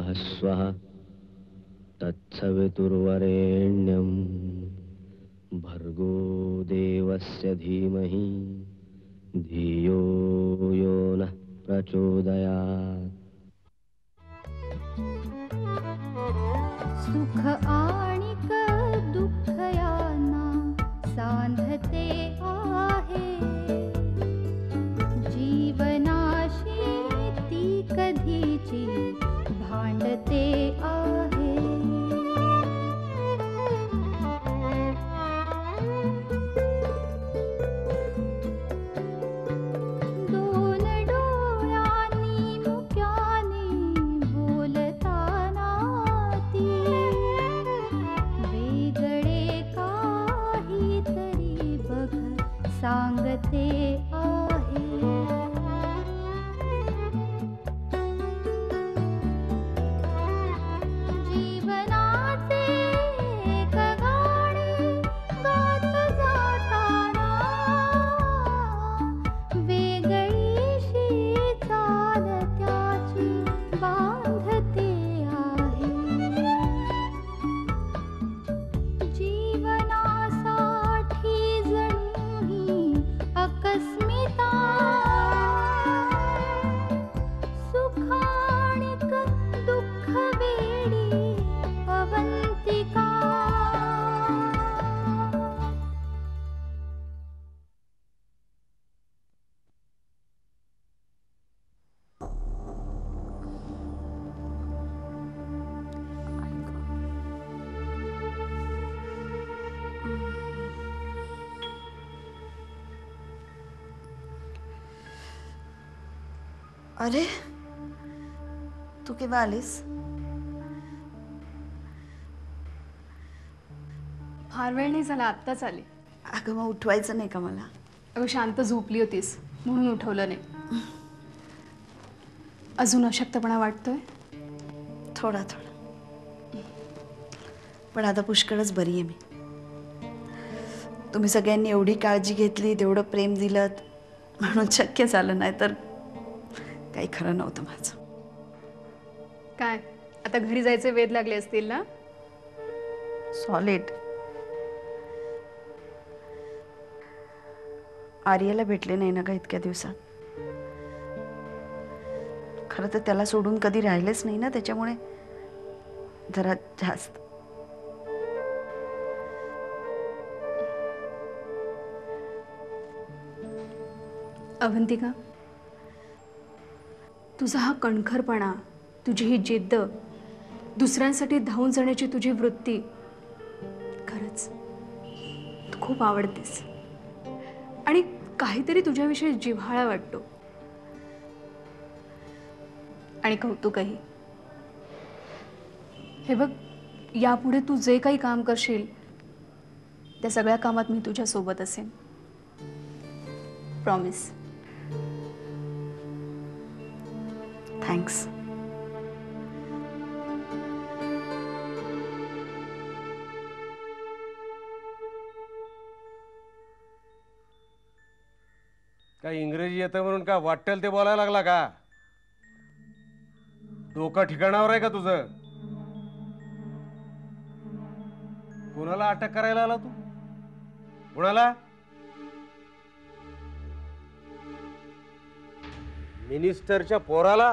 भुवः स्वः तत्सवितुर्वरेण्यं भर्गो देवस्य धीमहि धियो यो नः प्रचोदयात्। सुख आणिक दुःख यांना सांधते आहे, जीवनाशी ती कधीची भांडते आहे। दोन डोळ्यांनी मुक्याने बोलताना ती वेगळे काहीतरी बघ सांगते आहे। जीवनाचे एक गाणे गात जाताना वेगळीशी चाल त्याची बांधते आहे। जीवनासाठी जणू ही अकस्मिता, सुखाणिक दुःख वेडी अवंतिका। अरे तू केव्हा आलीस? फार वेळ नाही झाला, आत्ताच आले. अगं मग उठवायचं नाही का मला? अगं शांत झोपली होतीस म्हणून उठवलं नाही. अजून अशक्तपणा वाटतोय? थोडा थोडा, पण आता पुष्कळच बरी आहे मी. तुम्ही सगळ्यांनी एवढी काळजी घेतली, तेवढं प्रेम दिलं म्हणून शक्य झालं, नाही तर काही खरं नव्हतं माझं. काय आता घरी जायचे वेध लागले असतील ना? सॉलिड. आर्याला भेटले नाही ना का इतक्या दिवसात? खरं तर त्याला सोडून कधी राहिलेच नाही ना, त्याच्यामुळे जरा जास्त. अवंतिका, तुझा हा कणखरपणा, तुझी ही जिद्द, दुसऱ्यांसाठी धावून जाण्याची तुझी वृत्ती, खरंच तू खूप आवडतेस. आणि काहीतरी तुझ्याविषयी जिव्हाळा वाटतो आणि कौतुकही. हे बघ, यापुढे तू जे काही काम करशील त्या सगळ्या कामात मी तुझ्या सोबत असेन. प्रॉमिस. थँक्स. काय इंग्रजी येतं म्हणून का वाटेल ते बोलायला लागला का? डोकं ठिकाणावर आहे का तुझं? कोणाला अटक करायला आला तू? कोणाला? मिनिस्टरच्या पोराला?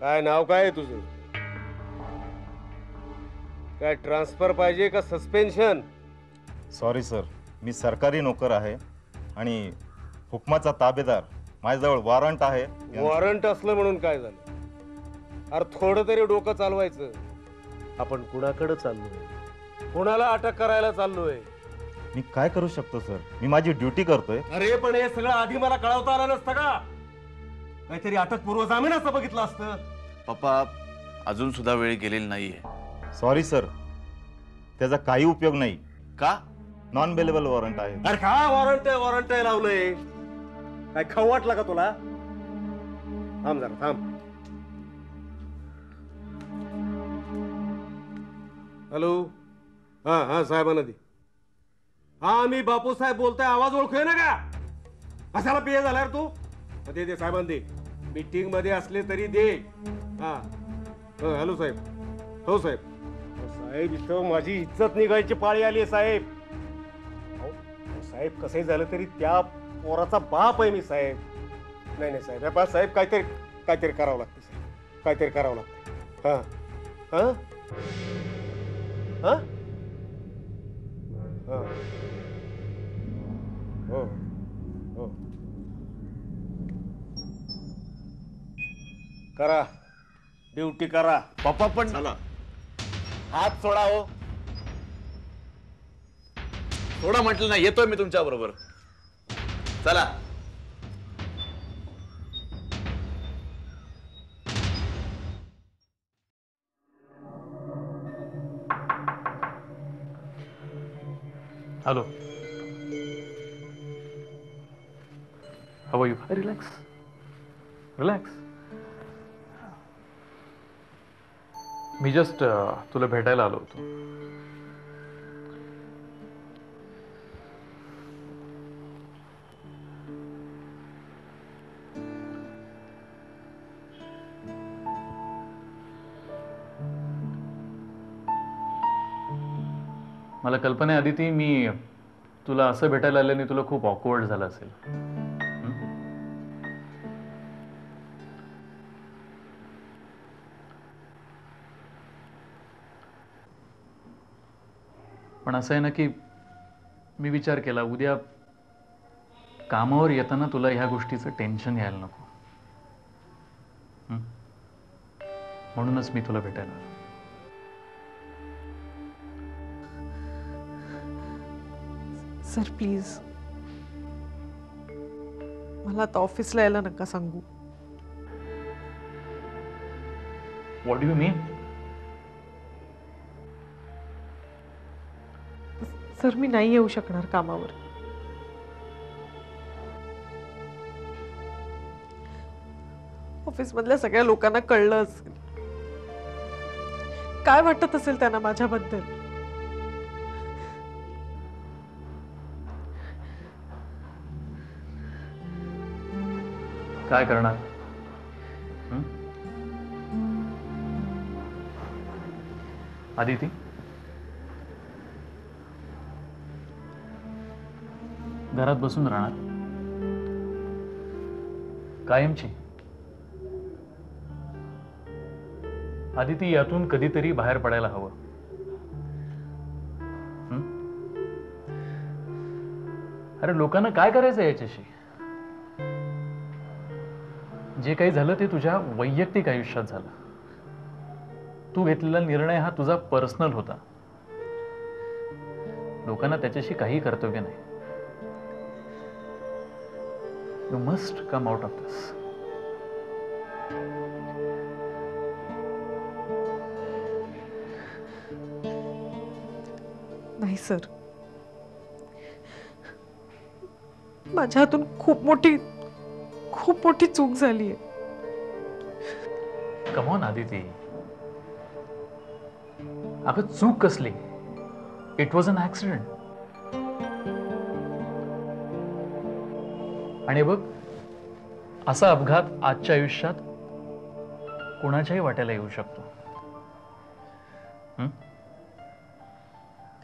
काय नाव काय आहे तुझं? काय ट्रान्सफर पाहिजे का सस्पेन्शन? सॉरी सर, मी सरकारी नोकर आहे आणि हुकमाचा ताबेदार. माझ्याजवळ वॉरंट आहे. वॉरंट असलं म्हणून काय झालं? अरे थोडं तरी डोकं चालवायचं. आपण कुणाकडे चाललोय? कोणाला अटक करायला चाललोय? मी काय करू शकतो सर? मी माझी ड्युटी करतोय. अरे पण हे सगळं आधी मला कळवता आलं नसतं का? काहीतरी अटकपूर्व जामीन असं बघितलं असतं. पप्पा, अजून सुद्धा वेळ गेलेली नाहीये. सॉरी सर, त्याचा काही उपयोग नाही. का? नॉन बेलेबल वॉरंट आहे. अरे का वॉरंट लावलंय? काय खाऊ वाटला का तुला? थांब जरा थांब. हॅलो, हा हा साहेबांना दे. हा मी बापू साहेब बोलतोय. आवाज ओळखोय ना का? कशाला पिये झाला रे तू? दे दे साहेबांना दे. मीटिंग मध्ये असले तरी दे. हा हॅलो साहेब. हो साहेब. साहेब इथं माझी इज्जत निघायची पाळी आली आहे साहेब. साहेब कसंही झालं तरी त्या पोराचा बाप आहे मी साहेब. नाही नाही साहेब या साहेब काहीतरी करावं लागतं साहेब. काहीतरी करावं लागतं. हा हा हा हा हो हो करा ड्युटी करा. पप्पा पण चला. हात सोडा हो. सोडा म्हटलं ना, येतोय मी तुमच्या बरोबर. चला. Hello. How are you? Relax relax. Me just तुला भेटायला आलो होतो. मला कल्पना आहे आदिती, मी तुला असं भेटायला आल्याने तुला खूप ऑकवर्ड झालं असेल. पण असं आहे ना की मी विचार केला, उद्या कामावर येताना तुला ह्या गोष्टीचं टेन्शन यायला नको. म्हणूनच मी तुला भेटायला आलो. सर प्लीज मला आता ऑफिसला यायला नका सांगू. What do you mean? Sir मी नाही येऊ शकणार कामावर. ऑफिसमधल्या सगळ्या लोकांना कळलं असेल. काय वाटत असेल त्यांना माझ्याबद्दल. काय करणार? आदिती, घरात बसून राहणार कायमची? आदिती, यातून कधीतरी बाहेर पडायला हवं. अरे लोकांना काय करायचं याच्याशी? जे काही झालं ते तुझ्या वैयक्तिक आयुष्यात झालं. तू घेतलेला निर्णय हा तुझा पर्सनल होता. लोकांना त्याच्याशी काही कर्तव्य नाही. You must come out of this. नाही सर, माझ्या हातून खूप मोठी चूक झाली आहे. Come on Aditi. अगं चूक कसली? It was an accident. आणि बघ, असा अपघात आजच्या आयुष्यात कोणाच्याही वाट्याला येऊ शकतो.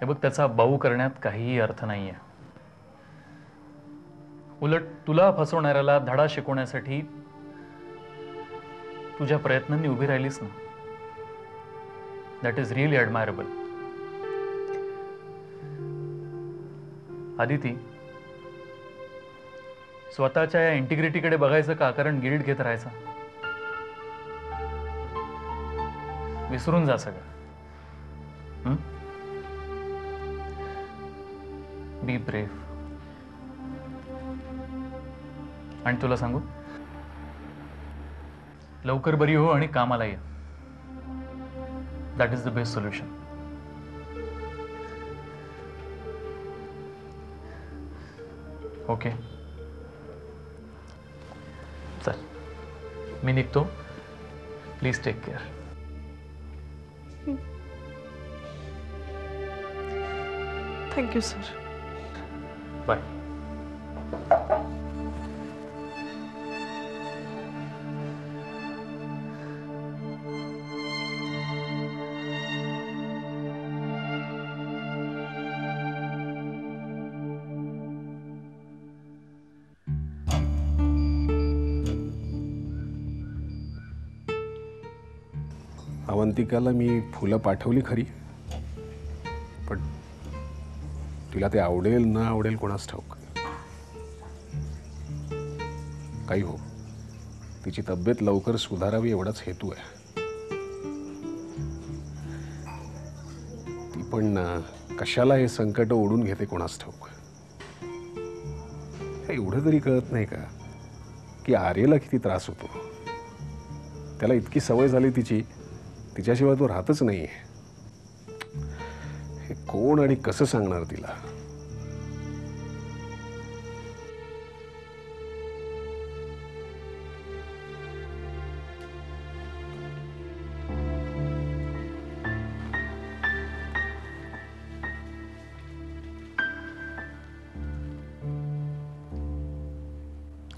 हे बघ, त्याचा बाऊ करण्यात काहीही अर्थ नाहीये. उलट तुला फसवणाऱ्याला धडा शिकवण्यासाठी तुझ्या प्रयत्नांनी उभी राहिलीस ना, दॅट इज रिअली ॲडमायरेबल. आदिती, स्वतःच्या या इंटिग्रिटीकडे बघायचं का, कारण गिल्ट घेत राहायचं? विसरून जा सगळं. Be brave. आणि तुला सांगू, लवकर बरी हो आणि कामाला ये. That is the best solution. Okay, चल मी निघतो. Please take care. Thank you sir. Bye. अवंतिकाला मी फुलं पाठवली खरी, पण तिला ते आवडेल न आवडेल कोणास ठाऊक. काही हो, तिची तब्येत लवकर सुधारावी एवढाच हेतू आहे. ती पण कशाला हे संकट ओढून घेते कोणास ठाऊक. एवढं तरी कळत नाही का की आर्यला किती त्रास होतो. त्याला इतकी सवय झाली तिची, तिच्याशिवाय तो राहतच नाहीये. हे कोण आणि कसं सांगणार तिला.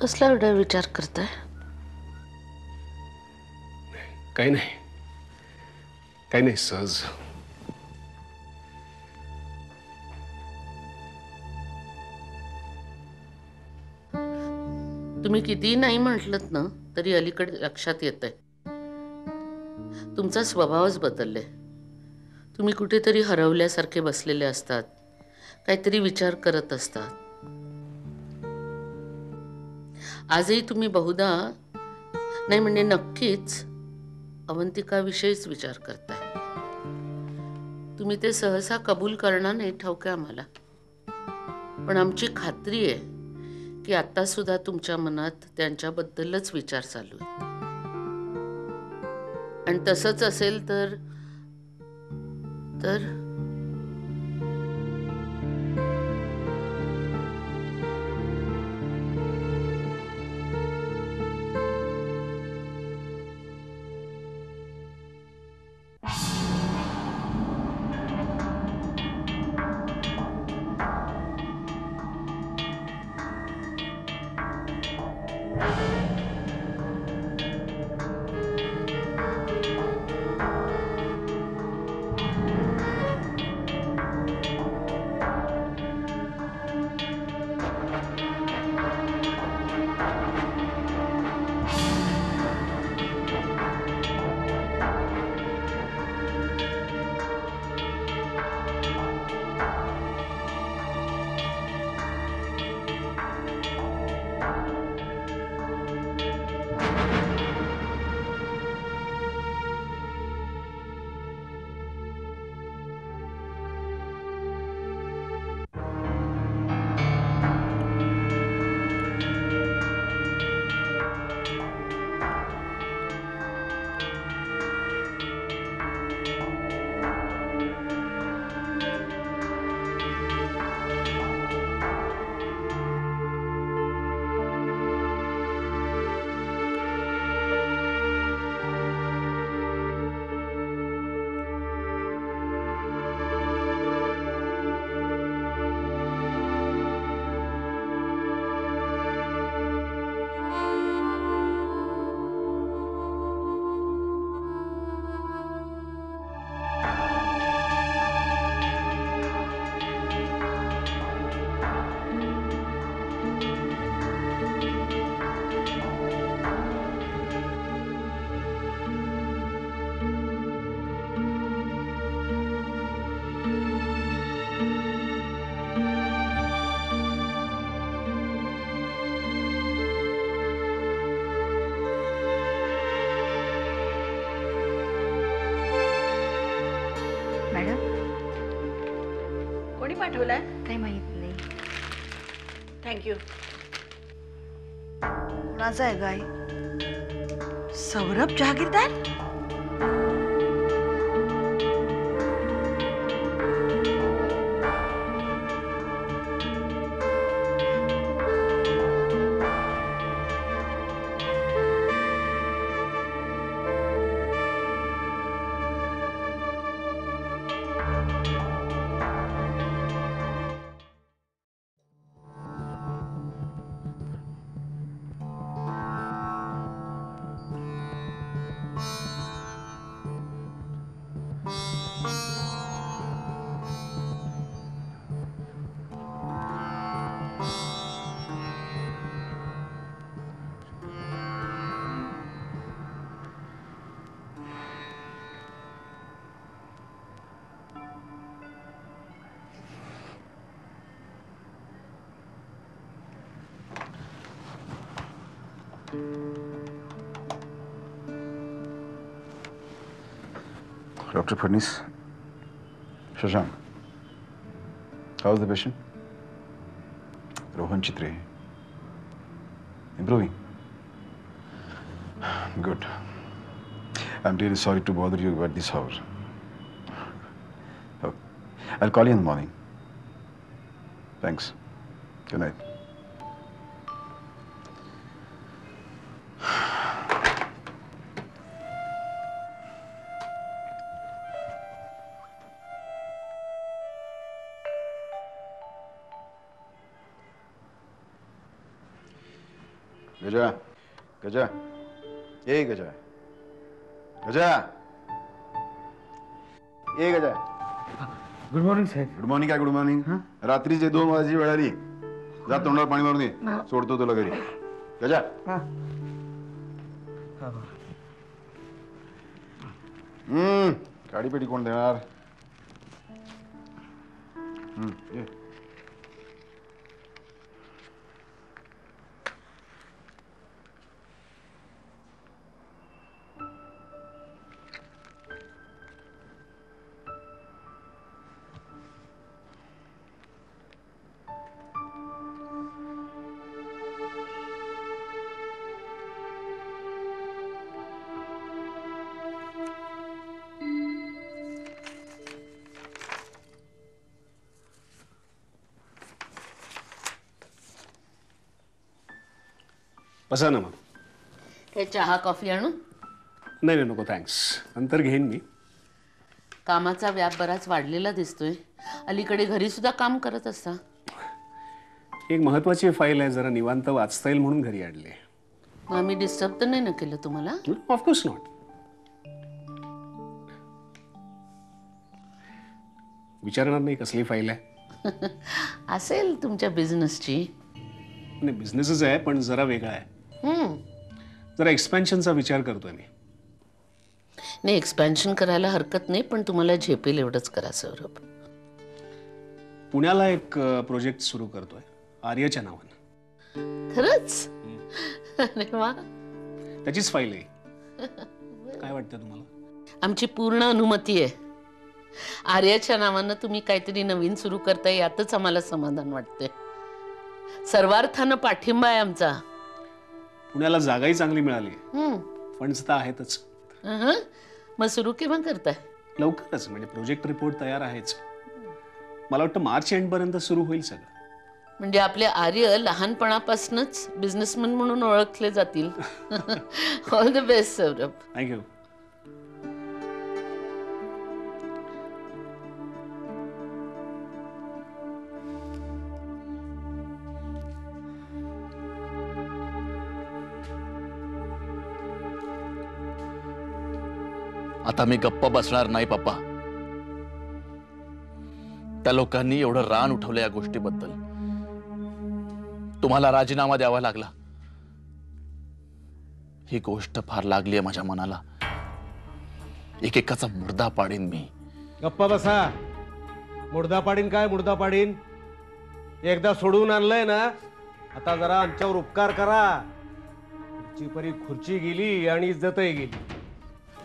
कसला एवढा विचार करताय? काही नाही, काही नाही, सहज. तुम्ही कितीही नाही म्हटलत ना तरी अलीकडे लक्षात येत आहे तुमचा स्वभावच बदलले. तुम्ही कुठेतरी हरवल्यासारखे बसलेले असतात, काहीतरी विचार करत असतात. आजही तुम्ही बहुधा नाही म्हणजे नक्कीच अवंतिकाविषयीच विचार करताय. तुम्ही ते सहसा कबूल करणार नाही ठाऊक आहे आम्हाला, पण आमची खात्री आहे की आता सुद्धा तुमच्या मनात त्यांच्याबद्दलच विचार चालू आहेत. आणि तसंच असेल तर कोणी पाठवलाय काही माहित नाही. थँक्यू. कोणाचा आहे guy? Saurabh Jahagirdar. Dr. Fadnis, Shashank, how's the patient? Rohan Chitre. Improving? Good. I'm really sorry to bother you at this hour. Okay. I'll call you in the morning. Thanks. Good night. Gaja. Gaja. Hey, Gaja. Gaja. Hey, Gaja. Good morning saheb. Good morning काय good morning? रात्रीचे 2 वाजची वेळ आली. जा तोंडावर पाणी मारून ये. सोडतो तुला घरी. गजा. काडी पेटी कोण देणार? ये. बसा ना मग. हे चहा कॉफी आणू? नाही नाही नको थँक्स, नंतर घेईन मी. कामाचा व्याप बराच वाढलेला दिसतोय. अलीकडे घरी सुद्धा काम करत असता. एक महत्वाची फाईल आहे, जरा निवांत वाचता येईल म्हणून घरी आणले. मग आम्ही डिस्टर्ब तर नाही ना केलं तुम्हाला? Of course not. विचारणार नाही कसली फाईल आहे? असेल तुमच्या बिझनेसची. नाही बिझनेसच आहे पण जरा वेगळा आहे. जरा एक्सपेन्शनचा विचार करतोय मी. नाही एक्सपेन्शन करायला हरकत नाही, पण तुम्हाला झेपेल एवढंच करा सौरभ. पुण्याला एक प्रोजेक्ट सुरू करतोय आर्यच्या नावानं. खरंच? अरे वा. त्याचीच फाईल आहे. काय वाटतं तुम्हाला? आमची पूर्ण अनुमती आहे. आर्याच्या नावानं तुम्ही काहीतरी नवीन सुरू करताय यातच आम्हाला समाधान वाटते. सर्वार्थानं पाठिंबा आहे आमचा. पुण्याला जागाही चांगली मिळाली. फंड्स तर आहेतच. मग सुरू केव्हा करताय? लवकरच, म्हणजे प्रोजेक्ट रिपोर्ट तयार आहेच. मला वाटतं मार्च एंड पर्यंत सुरू होईल सगळं. म्हणजे आपले आर्य लहानपणापासूनच बिझनेसमॅन म्हणून ओळखले जातील. All the best Saurabh. Thank you. आता मी गप्प बसणार नाही पप्पा. त्या लोकांनी एवढं रान उठवलं या गोष्टीबद्दल. तुम्हाला राजीनामा द्यावा लागला. ही गोष्ट फार लागली आहे माझ्या मनाला. एकेकाचा मुर्दा पाडीन मी. गप्पा बसा. मुर्दा पाडीन काय मुर्दा पाडीन? एकदा सोडून आणलंय ना, आता जरा आमच्यावर उपकार करा. खुर्ची परी खुर्ची गेली आणि इज्जतही गेली.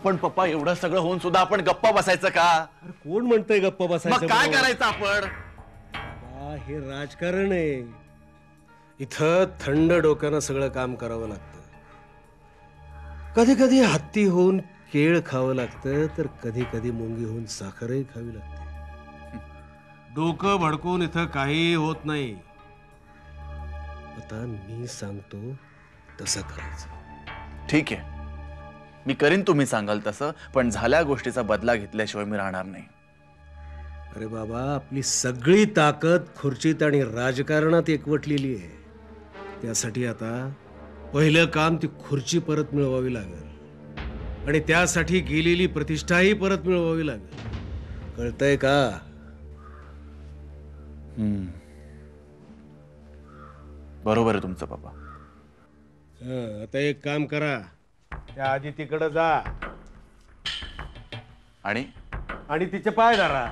पण पप्पा एवढं सगळं होऊन सुद्धा आपण गप्पा बसायचं का? अरे कोण म्हणतंय गप्पा बसायचं? मग काय करायचं आपण? हे राजकारण आहे. इथं थंड डोक्यानं सगळं काम करावं लागतं. कधी कधी हत्ती होऊन केळ खावं लागतं, तर कधी कधी मुंगी होऊन साखरही खावी लागते. डोकं भडकून इथं काही होत नाही. आता मी सांगतो तसं करायचं. ठीक आहे, मी करीन तुम्ही सांगाल तसं, पण झाल्या गोष्टीचा बदला घेतल्याशिवाय मी राहणार नाही. अरे बाबा, आपली सगळी ताकद खुर्चीत आणि राजकारणात एकवटलेली आहे. त्यासाठी आता पहिलं काम ती खुर्ची परत मिळवावी लागेल आणि त्यासाठी गेलेली प्रतिष्ठाही परत मिळवावी लागेल. कळतंय का? बरोबर आहे तुमचं पप्पा. आता एक काम करा, त्या आधी तिकडे जा आणि तिचे पाय धरा.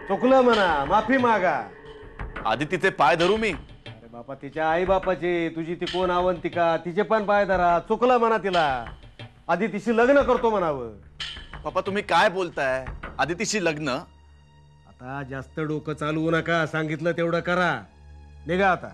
चुकलं म्हणा, माफी मागा. आधी तिचे पाय धरू मी? अरे बापा, तिच्या आई बापाचे, तुझी ती कोण अवंतिका, तिचे पण पाय धरा. चुकलं म्हणा तिला. आधी तिशी लग्न करतो म्हणावं. पप्पा तुम्ही काय बोलताय? आदितीशी लग्न? आता जास्त डोकं चालवू नका, सांगितलं तेवढं करा. निघा आता.